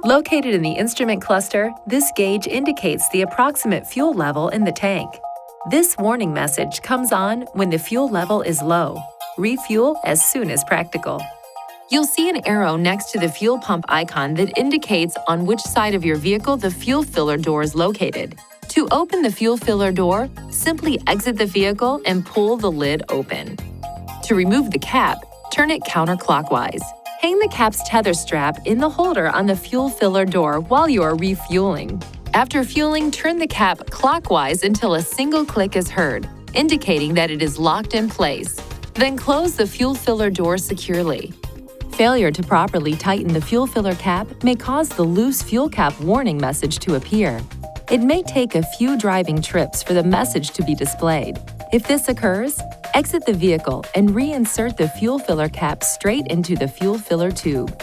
Located in the instrument cluster, this gauge indicates the approximate fuel level in the tank. This warning message comes on when the fuel level is low. Refuel as soon as practical. You'll see an arrow next to the fuel pump icon that indicates on which side of your vehicle the fuel filler door is located. To open the fuel filler door, simply exit the vehicle and pull the lid open. To remove the cap, turn it counterclockwise. Hang the cap's tether strap in the holder on the fuel filler door while you are refueling. After fueling, turn the cap clockwise until a single click is heard, indicating that it is locked in place. Then close the fuel filler door securely. Failure to properly tighten the fuel filler cap may cause the loose fuel cap warning message to appear. It may take a few driving trips for the message to be displayed. If this occurs, exit the vehicle and reinsert the fuel filler cap straight into the fuel filler tube.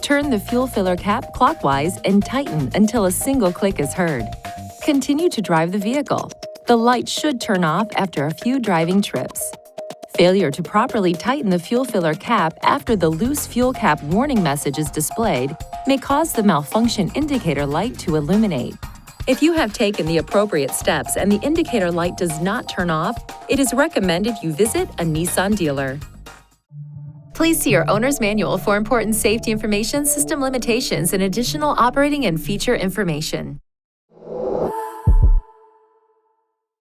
Turn the fuel filler cap clockwise and tighten until a single click is heard. Continue to drive the vehicle. The light should turn off after a few driving trips. Failure to properly tighten the fuel filler cap after the loose fuel cap warning message is displayed may cause the malfunction indicator light to illuminate. If you have taken the appropriate steps and the indicator light does not turn off, it is recommended you visit a Nissan dealer. Please see your owner's manual for important safety information, system limitations, and additional operating and feature information.